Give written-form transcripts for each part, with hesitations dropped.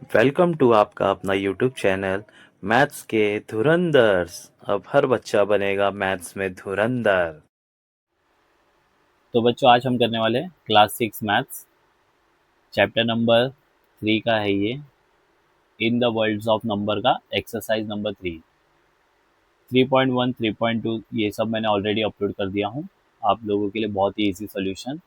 Welcome to आपका अपना YouTube channel maths के धुरंधर्स। अब हर बच्चा बनेगा मैथ्स में धुरंधर। तो बच्चों आज हम करने वाले हैं क्लास 6 मैथ्स चैप्टर नंबर 3 का है ये in the worlds of number का एक्सरसाइज नंबर 3.1 3.2 ये सब मैंने ऑलरेडी अपलोड कर दिया हूँ आप लोगों के लिए। बहुत ही इजी सॉल्यूशन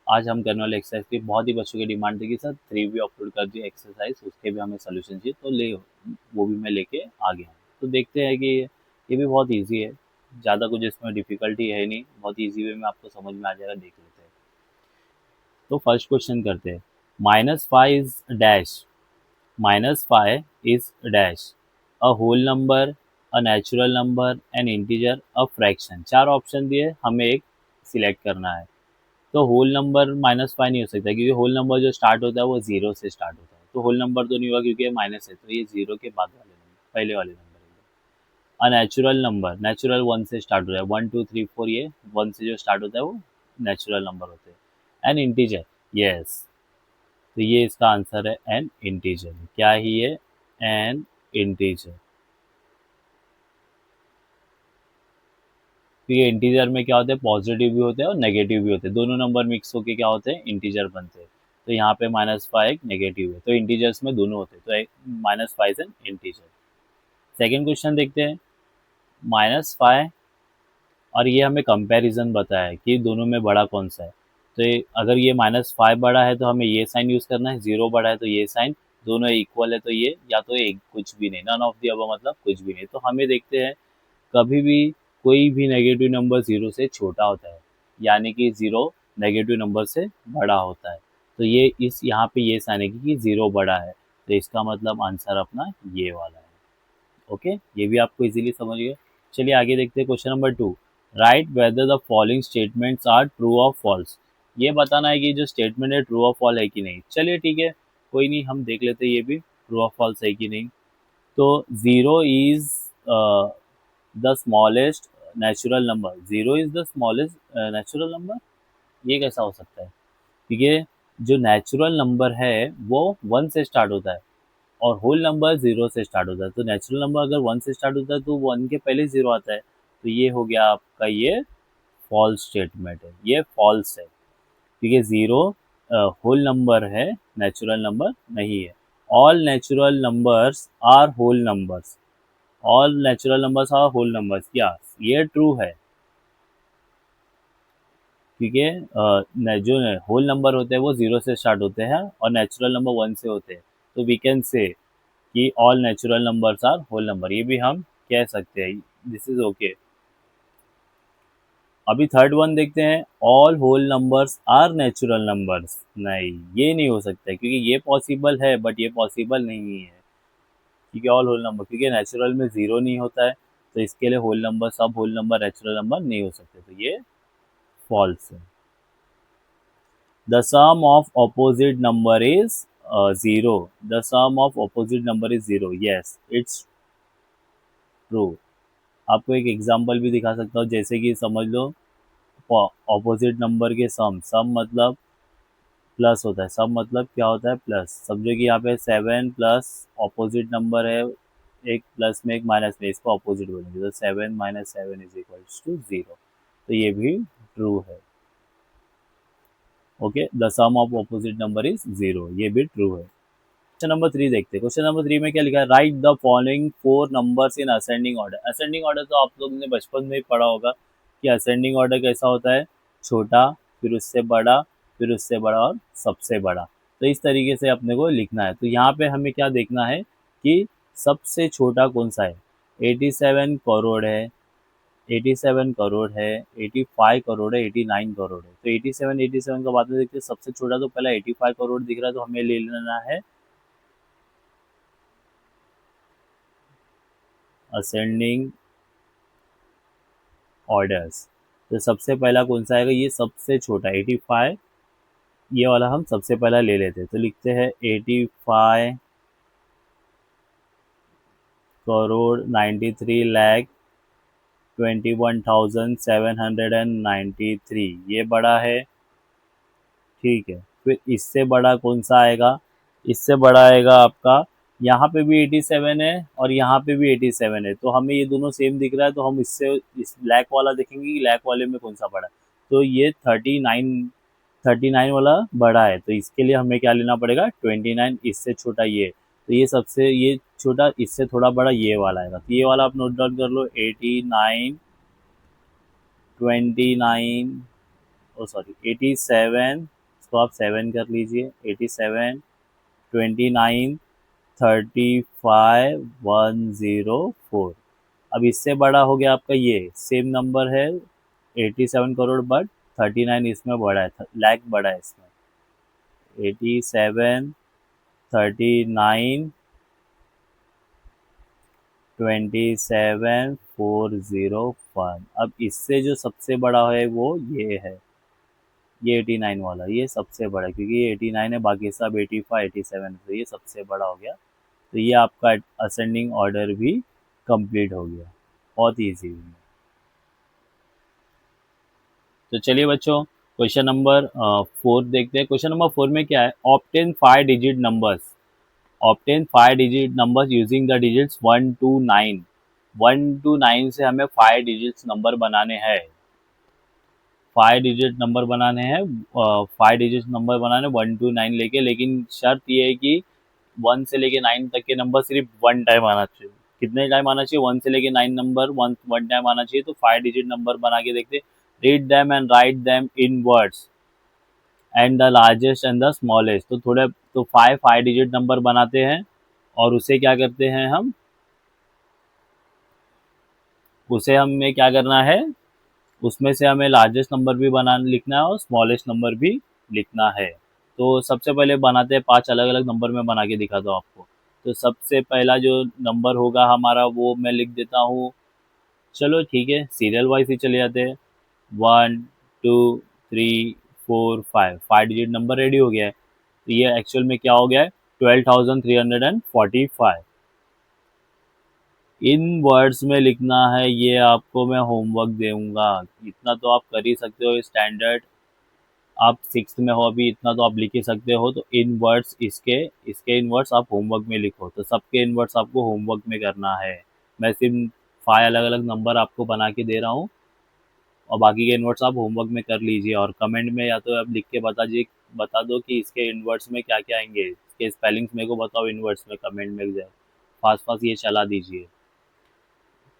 आज हम करने वाले एक्सरसाइज की बहुत ही बच्चों की डिमांड थी कि सर 3 भी अपलोड कर दिए एक्सरसाइज, उसके भी हमें सॉल्यूशन चाहिए तो ले वो भी मैं लेके आ गया हूँ। तो देखते हैं कि ये भी बहुत ईजी है, ज़्यादा कुछ इसमें डिफिकल्टी है नहीं, बहुत ईजी वे में आपको समझ में आ जाएगा। देख लेते हैं। तो फर्स्ट क्वेश्चन करते हैं। -5 is dash, -5 is dash, a whole number, a natural number, an integer, a fraction. चार ऑप्शन दिए, हमें एक सिलेक्ट करना है। तो होल नंबर -5 नहीं हो सकता क्योंकि होल नंबर जो स्टार्ट होता है वो जीरो से स्टार्ट होता है, तो होल नंबर तो नहीं होगा क्योंकि ये माइनस है, तो ये जीरो के बाद वाले नंबर, पहले वाले नंबर है। अ नेचुरल नंबर, नेचुरल 1 से स्टार्ट होता है, 1 2 3 4 ये 1 से जो स्टार्ट होता है वो नेचुरल नंबर होते हैं। एन इंटीजर, यस, तो ये इसका आंसर है एन इंटीजर। क्या ही है? N integer. तो ये इंटीजर में क्या होते हैं, पॉजिटिव भी होते हैं और नेगेटिव भी होते हैं, दोनों नंबर मिक्स होके क्या होते हैं, इंटीजर बनते हैं। तो यहाँ पे -5 एक नेगेटिव है, तो इंटीजर्स में दोनों होते हैं, तो -5 एन इंटीजर। सेकेंड क्वेश्चन देखते हैं। -5 और ये हमें कंपैरिजन बताया है कि दोनों में बड़ा कौन सा है। तो अगर ये -5 बड़ा है तो हमें ये साइन यूज़ करना है, 0 बड़ा है तो ये साइन, दोनों इक्वल है तो ये, या तो एक कुछ भी नहीं, नन ऑफ द अबव मतलब कुछ भी नहीं। तो हमें देखते हैं, कभी भी कोई भी नेगेटिव नंबर 0 से छोटा होता है, यानी कि 0 नेगेटिव नंबर से बड़ा होता है। तो ये इस यहाँ पे ये साइन है कि 0 बड़ा है, तो इसका मतलब आंसर अपना ये वाला है। ओके, ये भी आपको इजीली समझ गए। चलिए आगे देखते हैं। Question number 2, write whether the following statements are true और फॉल्स। ये बताना है कि जो स्टेटमेंट है ट्रू और फॉल है कि नहीं। चलिए ठीक है, कोई नहीं, हम देख लेते हैं ये भी ट्रू और फॉल्स है कि नहीं। तो 0 is the smallest natural number, 0 is the smallest natural number, ये कैसा हो सकता है? क्योंकि जो नेचुरल नंबर है वो 1 से स्टार्ट होता है और होल नंबर 0 से स्टार्ट होता है। तो नेचुरल नंबर अगर 1 से स्टार्ट होता है तो 1 के पहले 0 आता है, तो ये हो गया आपका, ये फॉल्स स्टेटमेंट है, ये फॉल्स है क्योंकि 0 होल नंबर है, नेचुरल नंबर नहीं है। All natural numbers are whole numbers, all natural numbers are whole numbers, क्या ये ट्रू है? क्योंकि जो होल नंबर होते हैं वो 0 से स्टार्ट होते हैं और नेचुरल नंबर 1 से होते हैं, तो वी कैन से कि all natural numbers are whole number, ये भी हम कह सकते हैं, दिस इज ओके। अभी थर्ड वन देखते हैं, all whole numbers are natural numbers. नहीं, ये नहीं हो सकता है क्योंकि ये पॉसिबल है बट ये पॉसिबल नहीं है, क्योंकि ऑल होल नंबर, क्योंकि नेचुरल में 0 नहीं होता है, तो इसके लिए होल नंबर, सब होल नंबर नेचुरल नंबर नहीं हो सकते, तो ये फॉल्स है। The sum of opposite number is 0, the sum of opposite number is 0, yes it's true. आपको एक एग्जांपल भी दिखा सकता हूँ, जैसे कि समझ लो ऑपोजिट नंबर के सम, सम मतलब प्लस होता है, सम मतलब क्या होता है, प्लस। समझो कि यहाँ पे 7 प्लस ऑपोजिट नंबर है, एक प्लस में एक माइनस में, इसको ऑपोजिट बोलेंगे, तो 7 - 7 इज इक्वल टू 0, तो ये भी ट्रू है। Okay, the sum of opposite number is 0, ये भी ट्रू है। क्वेश्चन नंबर 3 देखते हैं। क्वेश्चन नंबर 3 में क्या लिखा है, right the following 4 numbers in ascending order. Ascending order तो आप लोग ने बचपन में ही पढ़ा होगा कि असेंडिंग ऑर्डर कैसा होता है, छोटा, फिर उससे बड़ा, फिर उससे बड़ा और सबसे बड़ा। तो इस तरीके से अपने को लिखना है। तो यहाँ पे हमें क्या देखना है कि सबसे छोटा कौन सा है। 87 करोड़ है, 87 करोड़ है, 85 करोड़ है, 89 करोड़ है। तो 87 का बाद में देखते हैं, सबसे छोटा तो पहला 85 करोड़ दिख रहा है, तो हमें ले लेना है असेंडिंग ऑर्डर्स। तो सबसे पहला कौन सा आएगा, ये सबसे छोटा 85, ये वाला हम सबसे पहला ले लेते हैं। तो लिखते हैं 85 करोड़ 93,21,793, ये बड़ा है। ठीक है, फिर इससे बड़ा कौन सा आएगा, इससे बड़ा आएगा आपका, यहाँ पे भी 87 है और यहाँ पे भी 87 है, तो हमें ये दोनों सेम दिख रहा है, तो हम इससे इस ब्लैक वाला देखेंगे कि ब्लैक वाले में कौन सा बड़ा है। तो ये 39 वाला बड़ा है, तो इसके लिए हमें क्या लेना पड़ेगा, 29, इससे छोटा ये, तो ये सबसे ये छोटा, इससे थोड़ा बड़ा ये वाला आएगा। तो ये वाला आप नोट डाउन कर लो, 89, 29, ओ सॉरी 87, इसको आप 7 कर लीजिए, 87, 29, 35, 104। अब इससे बड़ा हो गया आपका, ये सेम नंबर है 87 करोड़, बट 39 इसमें बड़ा है, लाख बड़ा है इसमें, 87, 39, 27,401। अब इससे जो सबसे बड़ा है वो ये है, ये 89 वाला, ये सबसे बड़ा है, क्योंकि ये 89 है, बाकी सब 85, 87, तो ये सबसे बड़ा हो गया। तो ये आपका असेंडिंग ऑर्डर भी कंप्लीट हो गया, बहुत ईजी है। तो चलिए बच्चों, क्वेश्चन नंबर 4 देखते हैं। क्वेश्चन नंबर 4 में क्या है, obtain 5 digit numbers, obtain 5 digit numbers using the digits 1 to 9। 1 to 9 से हमें 5 डिजिट्स नंबर बनाने हैं, 5 डिजिट नंबर बनाने हैं, 5 डिजिट नंबर बनाने 1 to 9 लेके, लेकिन शर्त ये है कि 1 से लेके 9 तक के नंबर सिर्फ वन टाइम आना चाहिए। कितने टाइम आना चाहिए, 1 से लेके 9 नंबर वन टाइम आना चाहिए। तो 5 डिजिट नंबर बना के देखते, read them and right them in words and the largest and the smallest. तो थोड़े तो 5 डिजिट नंबर बनाते हैं, और उसे क्या करते हैं हम, उसे हमें क्या करना है, उसमें से हमें लार्जेस्ट नंबर भी बना लिखना है और स्मॉलेस्ट नंबर भी लिखना है। तो सबसे पहले बनाते हैं, 5 अलग अलग नंबर में बना के दिखाता हूँ आपको। तो सबसे पहला जो नंबर होगा हमारा वो मैं लिख देता हूँ, चलो ठीक है सीरियल वाइज ही चले जाते हैं। 1, 2, 3, 4, 5 डिजिट नंबर रेडी हो गया है। तो ये एक्चुअल में क्या हो गया है, 12,345। इन वर्ड्स में लिखना है, ये आपको मैं होमवर्क दूंगा, इतना तो आप कर ही सकते हो, स्टैंडर्ड आप 6th में हो अभी, इतना तो आप लिख ही सकते हो। तो इन वर्ड्स इसके इसके इन वर्ड्स आप होमवर्क में लिखो, तो सबके इन वर्ड्स आपको होमवर्क में करना है। मैं सिर्फ 5 अलग अलग नंबर आपको बना के दे रहा हूँ, और बाकी के इनवर्ट्स आप होमवर्क में कर लीजिए, और कमेंट में या तो आप लिख के बता दो कि इसके इनवर्ट्स में क्या क्या आएंगे, इसके स्पेलिंग्स मेरे को बताओ इनवर्ट्स में, कमेंट में जाए फास्ट फास्ट ये चला दीजिए।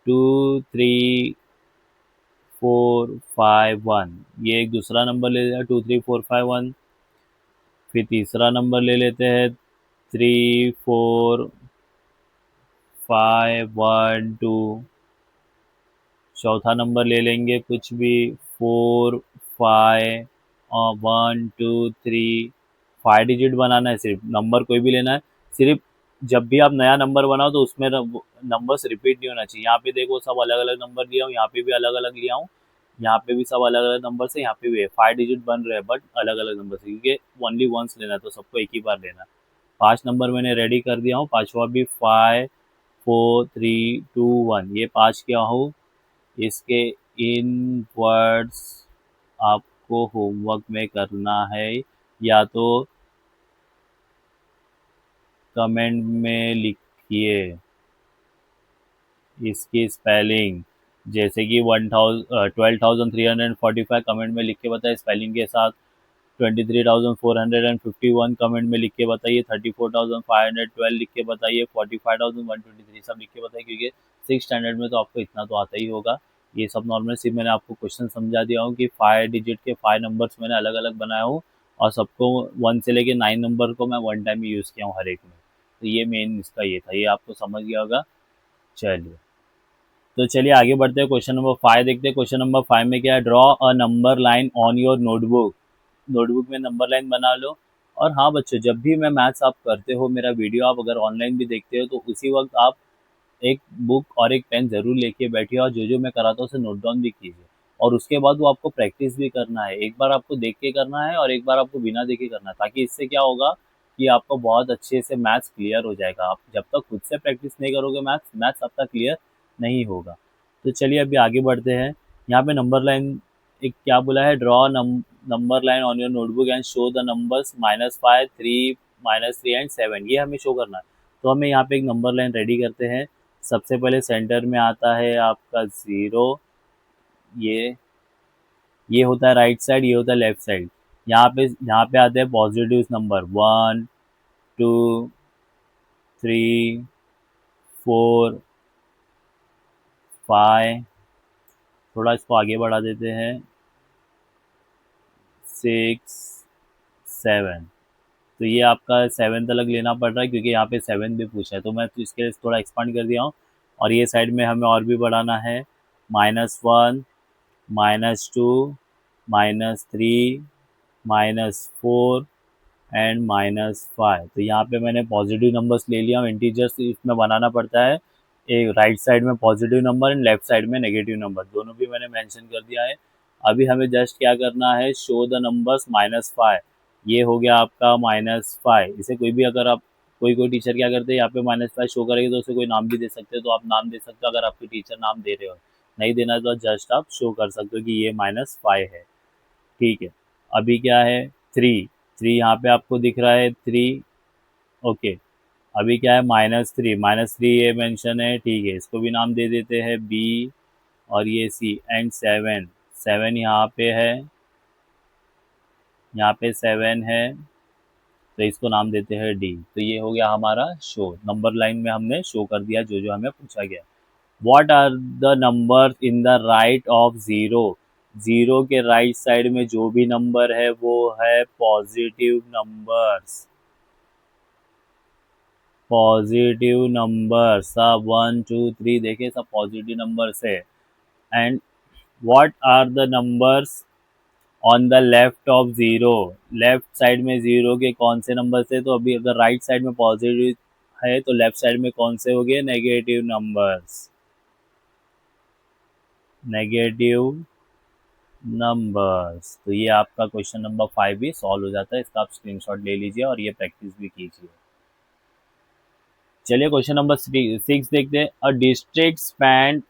2, 3, 4, 5, 1, ये एक दूसरा नंबर ले लिया, 2, 3, 4, 5, 1। फिर तीसरा नंबर ले लेते हैं, 3, 4, 5, 1, 2। चौथा नंबर ले लेंगे कुछ भी, 4, 5 और 1, 2, 3। 5 डिजिट बनाना है, सिर्फ नंबर कोई भी लेना है। सिर्फ जब भी आप नया नंबर बनाओ तो उसमें नंबर्स रिपीट नहीं होना चाहिए। यहाँ पे देखो सब अलग अलग नंबर लिया हूँ, यहाँ पे भी अलग अलग लिया हूँ, यहाँ पे भी सब अलग अलग नंबर से, यहाँ पे भी है 5 डिजिट बन रहे हैं बट अलग अलग नंबर से, क्योंकि ओनली वंस लेना है तो सबको एक ही बार लेना है। 5 नंबर मैंने रेडी कर दिया हूँ, पांचवा भी 5, 4, 3, 2, 1, ये 5 किया हूँ। इसके इन वर्ड्स आपको होमवर्क में करना है, या तो कमेंट में लिखिए इसकी स्पेलिंग, जैसे कि 12,345 कमेंट में लिख के बताइए स्पेलिंग के साथ, 23,451 कमेंट में लिख के बताइए, 34,512 लिख के बताइए, 45,123 सब लिख के बताइए, क्योंकि 6 स्टैंडर्ड में तो आपको इतना तो आता ही होगा। ये सब नॉर्मल, सिर्फ मैंने आपको क्वेश्चन समझा दिया हूँ कि 5 डिजिट के 5 नंबर्स मैंने अलग अलग बनाया हूँ, और सबको 1 से लेके 9 नंबर को मैं वन टाइम यूज़ किया हूँ हर एक में। तो ये मेन इसका ये था, ये आपको समझ गया होगा। चलिए, तो चलिए आगे बढ़ते हैं, क्वेश्चन नंबर 5 देखते हैं। क्वेश्चन नंबर 5 में क्या है, draw a number line on your notebook. Notebook में नंबर लाइन बना लो। और हाँ बच्चों, जब भी मैं मैथ्स आप करते हो, मेरा वीडियो आप अगर ऑनलाइन भी देखते हो, तो उसी वक्त आप एक बुक और एक पेन ज़रूर लेके बैठिए, और जो जो मैं कराता हूँ उसे नोट डाउन भी कीजिए। और उसके बाद वो आपको प्रैक्टिस भी करना है, एक बार आपको देख के करना है और एक बार आपको बिना देखे करना है, ताकि इससे क्या होगा कि आपको बहुत अच्छे से मैथ्स क्लियर हो जाएगा। आप जब तक खुद से प्रैक्टिस नहीं करोगे मैथ्स मैथ्स आपका क्लियर नहीं होगा। तो चलिए अभी आगे बढ़ते हैं। यहाँ पे नंबर लाइन एक क्या बोला है, draw number line on your notebook and show the numbers -5, 3, -3 and 7 ये हमें शो करना है। तो हमें यहाँ पे एक नंबर लाइन रेडी करते हैं। सबसे पहले सेंटर में आता है आपका 0, ये होता है राइट साइड, ये होता है लेफ्ट साइड। यहाँ पे आते हैं पॉजिटिव नंबर 1 2 3 4 5, थोड़ा इसको आगे बढ़ा देते हैं, 6 7। तो ये आपका 7 तक लेना पड़ रहा है क्योंकि यहाँ पे 7 भी पूछा है, तो मैं तो इसके लिए थोड़ा एक्सपांड कर दिया हूँ। और ये साइड में हमें और भी बढ़ाना है, -1 -2 -3 -4 एंड -5। तो यहाँ पे मैंने पॉजिटिव नंबर्स ले लिया हूँ। इंटीजर्स इसमें बनाना पड़ता है, एक राइट साइड में positive number and left side में नेगेटिव नंबर, दोनों भी मैंने मेंशन कर दिया है। अभी हमें जस्ट क्या करना है, शो द नंबर्स -5। ये हो गया आपका -5। इसे कोई भी, अगर आप कोई टीचर क्या करते हैं, यहाँ पे -5 शो करेगी तो उसे कोई नाम भी दे सकते हो, तो आप नाम दे सकते हो अगर आपके टीचर नाम दे रहे हो। नहीं देना है तो जस्ट आप शो कर सकते हो कि ये -5 है। ठीक है, अभी क्या है, 3 यहाँ पे आपको दिख रहा है 3। ओके, अभी क्या है, -3 ये मेंशन है। ठीक है, इसको भी नाम दे देते हैं बी, और ये सी एंड 7 यहाँ पे है, यहाँ पे 7 है, तो इसको नाम देते हैं डी। तो ये हो गया हमारा शो, नंबर लाइन में हमने शो कर दिया जो जो हमें पूछा गया। What are the numbers in the right of 0? 0 के राइट साइड में जो भी नंबर है वो है पॉजिटिव नंबर्स। पॉजिटिव नंबर सब 1 2 3 देखे, सब पॉजिटिव नंबर्स है। And what are the numbers on the left of 0? Left side में 0 के कौन से नंबर थे? तो अभी अगर राइट साइड में पॉजिटिव है तो लेफ्ट साइड में कौन से हो गए, नेगेटिव नंबर्स। Negative numbers. तो ये आपका क्वेश्चन नंबर 5 भी सॉल्व हो जाता है। इसका आप स्क्रीनशॉट ले लीजिए और ये प्रैक्टिस भी कीजिए। चलिए क्वेश्चन नंबर 6 देखते हैं। A district span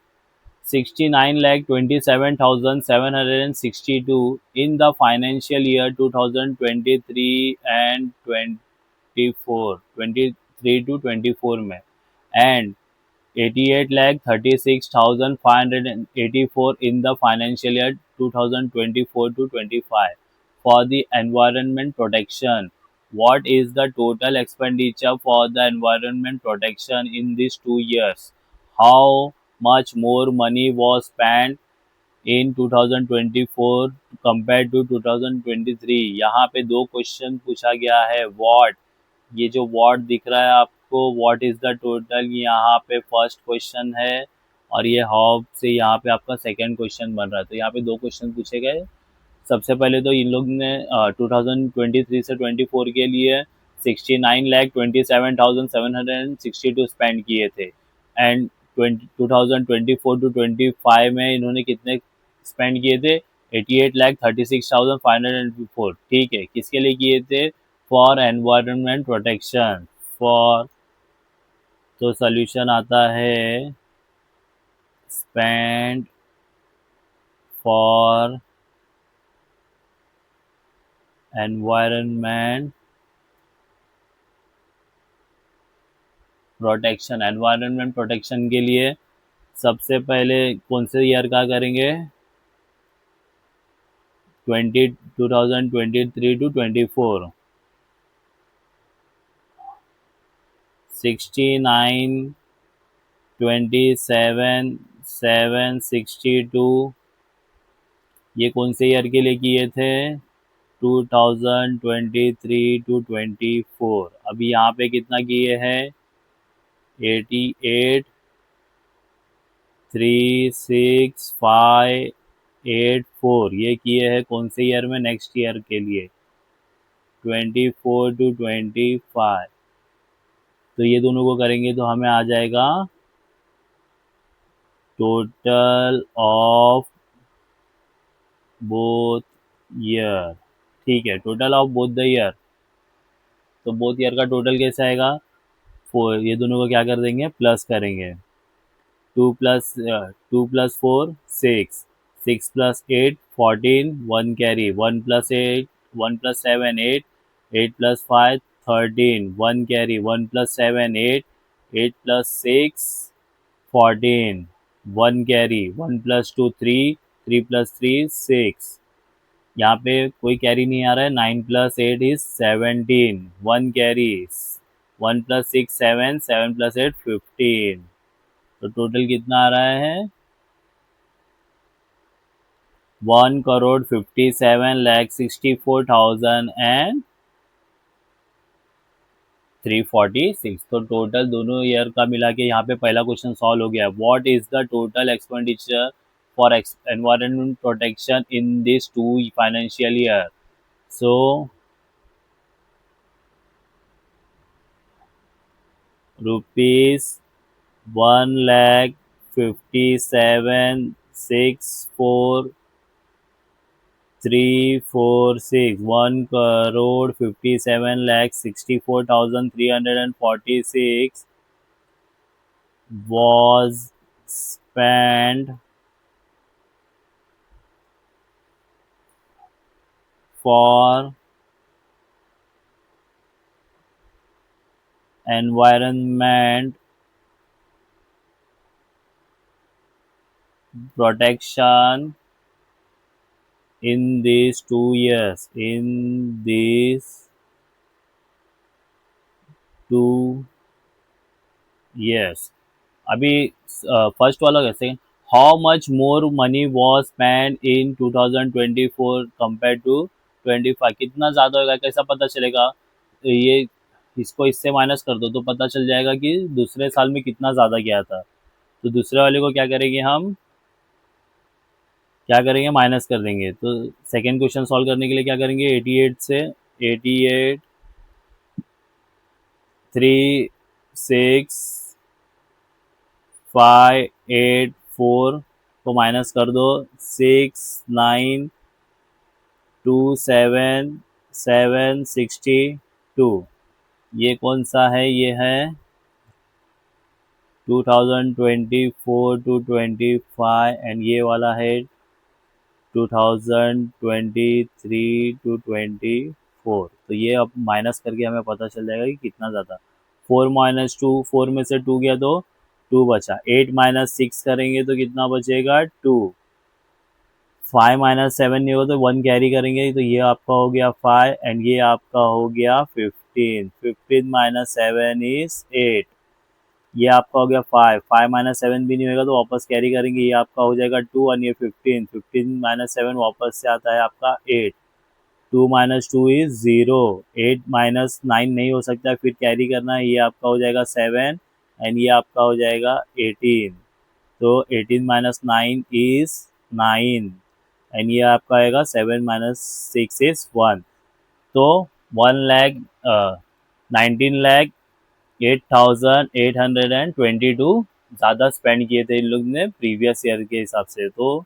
69,27,762 in the financial year 2023 and 23 to 24 में, and 88,36,584 in the financial year 2024 to 25 for the environment protection. What is the total expenditure for the environment protection in these 2 years? How much more money was spent in 2024 compared to 2023? यहाँ पे दो question पूछा गया है। What, ये जो what दिख रहा है आपको, व्हाट इज द टोटल, यहाँ पे फर्स्ट क्वेश्चन है, और ये हाउ से यहाँ पे आपका सेकंड क्वेश्चन बन रहा है। तो यहाँ पे दो क्वेश्चन पूछे गए। सबसे पहले तो इन लोग ने 2023 से 24 के लिए 69,27,762 स्पेंड किए थे, एंड 2024 टू 25 में इन्होंने कितने स्पेंड किए थे, 88,36,504। ठीक है, किसके लिए किए थे, फॉर एनवायरनमेंट प्रोटेक्शन। फॉर, तो सोल्यूशन आता है spend for environment protection. Environment protection के लिए सबसे पहले कौन से ईयर का करेंगे, 2023 टू 24। 69,27,762 ये कौन से ईयर के लिए किए थे, 2023 टू 24। अभी यहाँ पे कितना किए हैं, 88,365,84 ये किए हैं कौन से ईयर में, नेक्स्ट ईयर के लिए 24 टू 25। तो ये दोनों को करेंगे तो हमें आ जाएगा टोटल ऑफ बोथ ईयर। ठीक है, total of both the year. तो बोथ ईयर का टोटल कैसे आएगा, 4, ये दोनों को क्या कर देंगे, प्लस करेंगे। 2 + 4 6, 6 + 8 14, 1 carry, 1 + 8 1 + 7 8, 8 + 5 13, 1 carry, 1 plus 7, 8, 8 plus 6, 14, 1 carry, 1 plus 2, 3, 3 plus 3, 6. यहाँ पे कोई कैरी नहीं आ रहा है. 9 plus 8 is 17, 1 carry, 1 plus 6, 7, 7 plus 8, 15. तो टोटल कितना आ रहा है? 1,57,64,346. तो टोटल दोनों ईयर का मिला के यहाँ पे पहला क्वेश्चन सॉल्व हो गया. What is the total expenditure for environment protection in this 2 financial year? So rupees 1,57,64346. 1,57,64,346 was spent for environment protection in these 2 years. In these 2 years. अभी फर्स्ट वाला कैसे? How much more money was spend in 2024 compare to 25? कितना ज़्यादा होगा, कैसा पता चलेगा? तो ये इसको इससे माइनस कर दो तो पता चल जाएगा कि दूसरे साल में कितना ज़्यादा गया था. तो दूसरे वाले को क्या करेंगे हम? क्या करेंगे? माइनस कर देंगे. तो सेकेंड क्वेश्चन सॉल्व करने के लिए क्या करेंगे? 88 से 88, 3, 6, 5, 8, 4 को माइनस कर दो. 6, 9, 2, 7, 7, 62. ये कौन सा है? ये है 2024 to 25 एंड ये वाला है 2023 to 24. तो ये अब माइनस करके हमें पता चल जाएगा कि कितना ज़्यादा. 4 minus 2, 4 में से 2 गया तो 2 बचा. 8 minus 6 करेंगे तो कितना बचेगा? 2. 5 minus 7 नहीं होगा तो 1 कैरी करेंगे तो ये आपका हो गया 5 एंड ये आपका हो गया 15. 15 minus 7 is 8. ये आपका हो गया 5. 5 minus 7 भी नहीं होगा तो वापस कैरी करेंगे, ये आपका हो जाएगा 2 और ये 15. 15 minus 7 वापस से आता है आपका 8. 2 minus 2 is 0. 8 minus 9 नहीं हो सकता, फिर कैरी करना है, ये आपका हो जाएगा 7 एंड ये आपका हो जाएगा 18. तो 18 minus 9 is 9 एंड ये आपका आएगा 7 minus 6 is 1. तो 19,08,822 ज़्यादा स्पेंड किए थे इन लोग ने प्रीवियस ईयर के हिसाब से. तो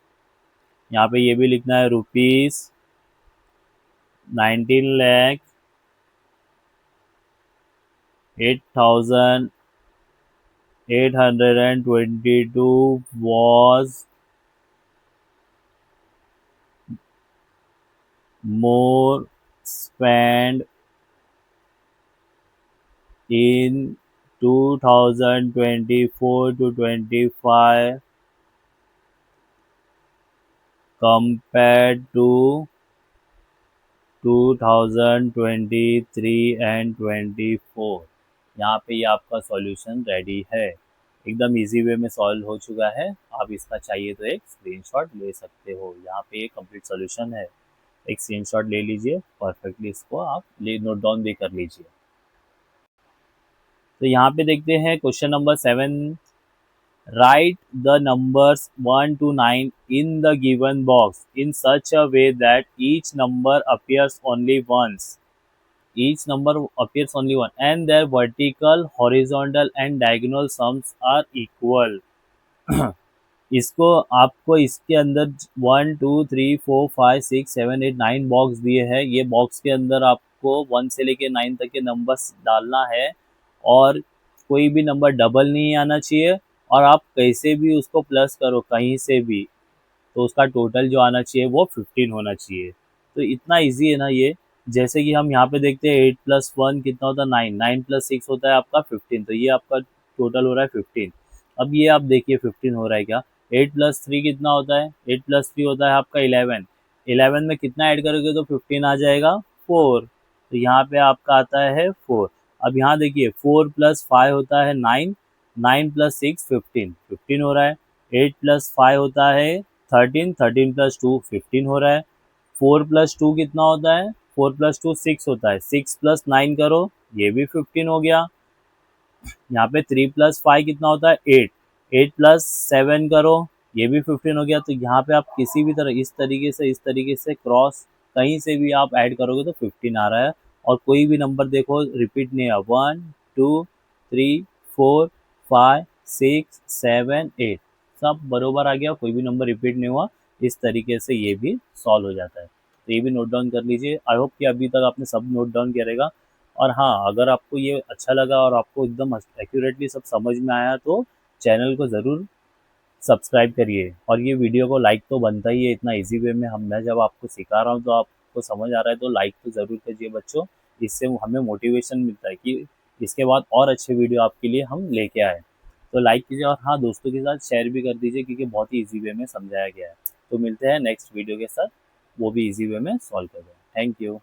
यहाँ पे ये भी लिखना है rupees 19,08,822 was more spent in 2024 to 25 compared to 2023 and 24. यहाँ पे ये आपका सॉल्यूशन रेडी है, एकदम इजी वे में सॉल्व हो चुका है. आप इसका चाहिए तो एक स्क्रीनशॉट ले सकते हो. यहाँ पे ये कंप्लीट सॉल्यूशन है, एक स्क्रीनशॉट ले लीजिए. परफेक्टली इसको आप नोट डाउन भी कर लीजिए. तो यहाँ पे देखते हैं question number 7. Right the numbers 1 to 9 in the given box in such a way that each number appears only once. Each number appears only once and their vertical, horizontal and diagonal sums are equal. इसको आपको इसके अंदर 1, 2, 3, 4, 5, 6, 7, 8, 9 box दिए हैं. ये box के अंदर आपको 1 से लेके 9 तक के नंबर्स डालना है और कोई भी नंबर डबल नहीं आना चाहिए और आप कैसे भी उसको प्लस करो कहीं से भी तो उसका टोटल जो आना चाहिए वो 15 होना चाहिए. तो इतना इजी है ना ये. जैसे कि हम यहाँ पे देखते हैं 8+1 कितना होता है 9, 9+6 होता है आपका 15, तो ये आपका टोटल हो रहा है 15। अब ये आप देखिए 15 हो रहा है क्या। 8+3 कितना होता है, 8+3 होता है आपका 11, 11 में कितना ऐड करोगे तो 15 आ जाएगा 4, तो यहाँ पे आपका आता है 4। अब यहाँ देखिए 4+5 होता है 9, 9+6 15, 15 हो रहा है। 8+5 होता है 13, 13+2 15 हो रहा है। 4+2 कितना होता है, 4+2 6 होता है, 6+9 करो ये भी 15 हो गया। यहाँ पे 3+5 कितना होता है 8, 8+7 करो ये भी 15 हो गया। तो यहाँ पे आप किसी भी तरह इस तरीके से क्रॉस कहीं से भी आप ऐड करोगे तो 15 आ रहा है। और कोई भी नंबर देखो रिपीट नहीं है, 1 2 3 4 5 6 7 8 सब बरोबर आ गया, कोई भी नंबर रिपीट नहीं हुआ। इस तरीके से ये भी सॉल्व हो जाता है, तो ये भी नोट डाउन कर लीजिए। आई होप कि अभी तक आपने सब नोट डाउन किया रहेगा। और हाँ, अगर आपको ये अच्छा लगा और आपको एकदम एक्यूरेटली सब समझ में आया तो चैनल को ज़रूर सब्सक्राइब करिए, और ये वीडियो को लाइक तो बनता ही है। इतना इजी वे में मैं जब आपको सिखा रहा हूँ तो आपको समझ आ रहा है तो लाइक तो ज़रूर कीजिए बच्चों। इससे हमें मोटिवेशन मिलता है कि इसके बाद और अच्छे वीडियो आपके लिए हम लेके आए। तो लाइक कीजिए, और हाँ दोस्तों के साथ शेयर भी कर दीजिए क्योंकि बहुत ही ईजी वे में समझाया गया है। तो मिलते हैं नेक्स्ट वीडियो के साथ, वो भी ईजी वे में सॉल्व कर दें। Thank you.